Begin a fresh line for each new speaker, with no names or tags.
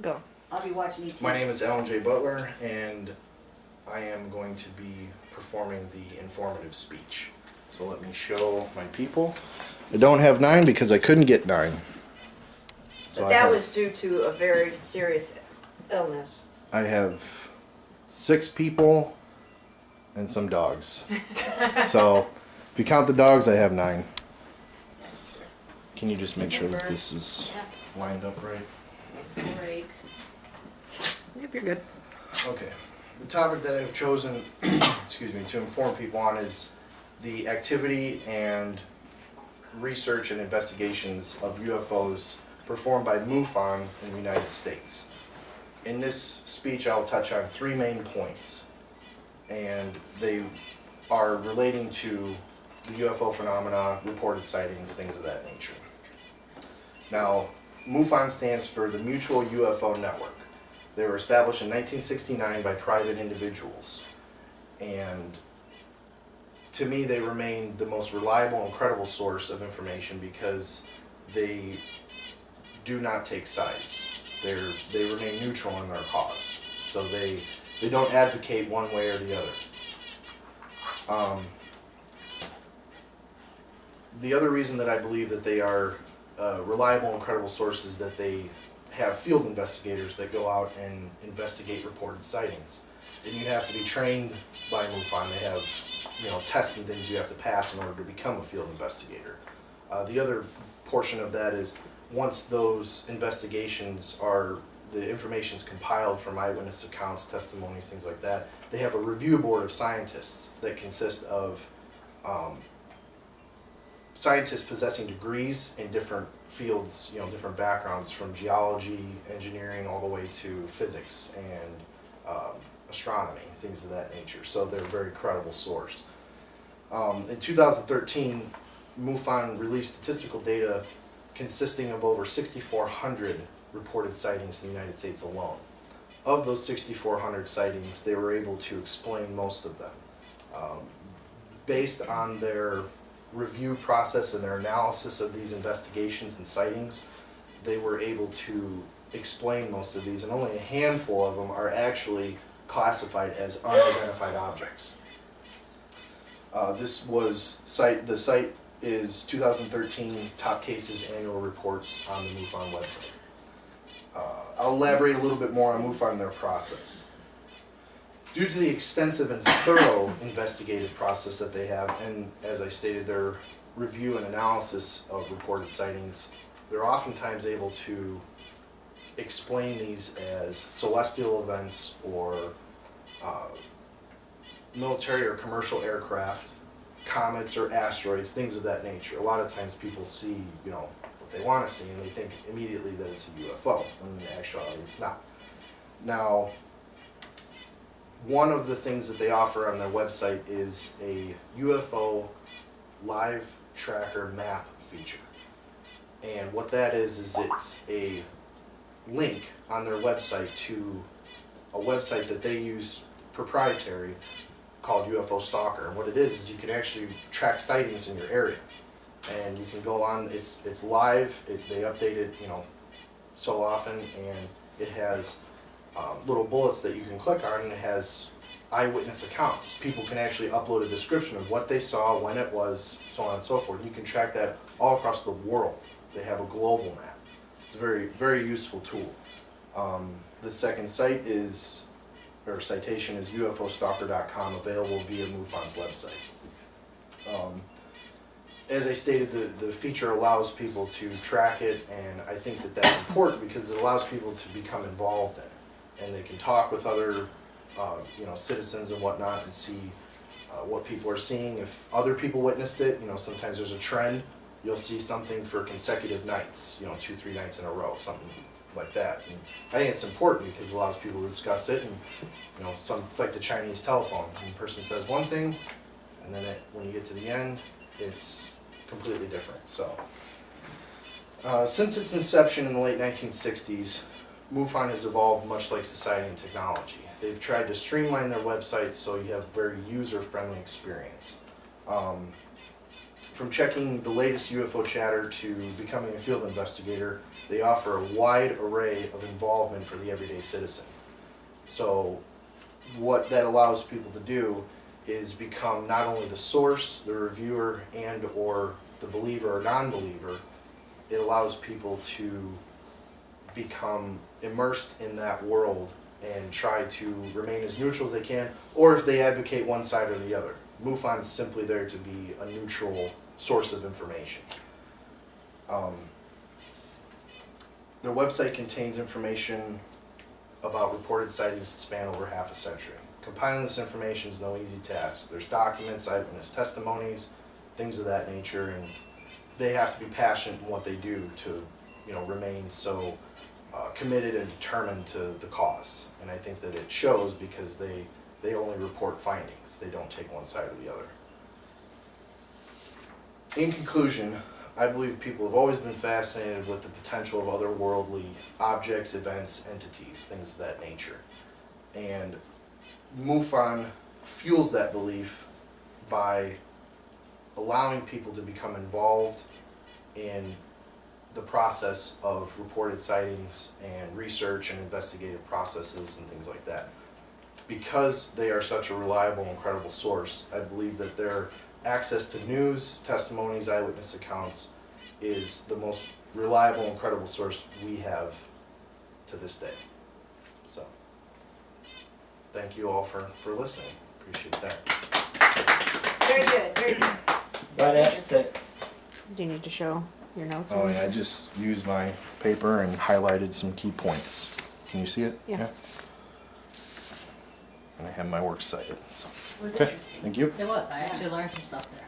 Go.
I'll be watching ET.
My name is Alan J. Butler, and I am going to be performing the informative speech. So let me show my people. I don't have 9 because I couldn't get 9. So
But
I
that
have-
was due to a very serious illness.
I have 6 people and some dogs. So if you count the dogs, I have 9.
That's true.
Can you just make sure that this is
Yeah.
lined up right?
4 eggs.
Yep, you're good.
Okay. The topic that I've chosen, excuse me, to inform people on is the activity and research and investigations of UFOs performed by MUFON in the United States. In this speech, I'll touch on 3 main points, and they are relating to the UFO phenomena, reported sightings, things of that nature. Now, MUFON stands for the Mutual UFO Network. They were established in 1969 by private individuals, and to me they remain the most reliable and credible source of information because they do not take sides. They remain neutral in their cause, so they don't advocate one way or the other. The other reason that I believe that they are reliable and credible sources is that they have field investigators that go out and investigate reported sightings. And you have to be trained by MUFON. They have, tests and things you have to pass in order to become a field investigator. The other portion of that is once those investigations are, the information's compiled from eyewitness accounts, testimonies, things like that, they have a review board of scientists that consist of scientists possessing degrees in different fields, different backgrounds from geology, engineering, all the way to physics and astronomy, things of that nature. So they're a very credible source. In 2013, MUFON released statistical data consisting of over 6,400 reported sightings in the United States alone. Of those 6,400 sightings, they were able to explain most of them. Based on their review process and their analysis of these investigations and sightings, they were able to explain most of these, and only a handful of them are actually classified as unidentified objects. The site is 2013 Top Cases Annual Reports on the MUFON website. I'll elaborate a little bit more on MUFON and their process. Due to the extensive and thorough investigative process that they have, and as I stated, their review and analysis of reported sightings, they're oftentimes able to explain these as celestial events or military or commercial aircraft, comets or asteroids, things of that nature. A lot of times people see, what they want to see, and they think immediately that it's a UFO, when in actuality it's not. Now, one of the things that they offer on their website is a UFO live tracker map feature. And what that is it's a link on their website to a website that they use proprietary called UFO Stalker. And what it is you can actually track sightings in your area. And you can go on, it's live, they update it, so often, and it has little bullets that you can click on, and it has eyewitness accounts. People can actually upload a description of what they saw, when it was, so on and so forth. You can track that all across the world. They have a global map. It's a very, very useful tool. The second citation is UFOstalker.com, available via MUFON's website. As I stated, the feature allows people to track it, and I think that that's important because it allows people to become involved in it. And they can talk with other citizens and whatnot and see what people are seeing. If other people witnessed it, sometimes there's a trend. You'll see something for consecutive nights, 2-3 nights in a row, something like that. And I think it's important because it allows people to discuss it. And it's like the Chinese telephone. One person says one thing, and then when you get to the end, it's completely different. So, since its inception in the late 1960s, MUFON has evolved much like society and technology. They've tried to streamline their website so you have a very user-friendly experience. From checking the latest UFO chatter to becoming a field investigator, They offer a wide array of involvement for the everyday citizen. So what that allows people to do is become not only the source, the reviewer, and or the believer or non-believer. It allows people to become immersed in that world and try to remain as neutral as they can, or if they advocate one side or the other. MUFON is simply there to be a neutral source of information. Their website contains information about reported sightings that span over half a century. Compiling this information is no easy task. There's documents, eyewitness testimonies, things of that nature, and they have to be passionate in what they do to, remain so committed and determined to the cause. And I think that it shows because they only report findings. They don't take one side or the other. In conclusion, I believe people have always been fascinated with the potential of otherworldly objects, events, entities, things of that nature. And MUFON fuels that belief by allowing people to become involved in the process of reported sightings and research and investigative processes and things like that. Because they are such a reliable and credible source, I believe that their access to news, testimonies, eyewitness accounts is the most reliable and credible source we have to this day. So, thank you all for listening. Appreciate that.
Very good, very good.
Right at 6.
Do you need to show your notes?
Oh, yeah, I just used my paper and highlighted some key points. Can you see it?
Yeah.
And I have my works cited.
Was
Okay,
interesting.
thank you.
It was. I actually learned some stuff there.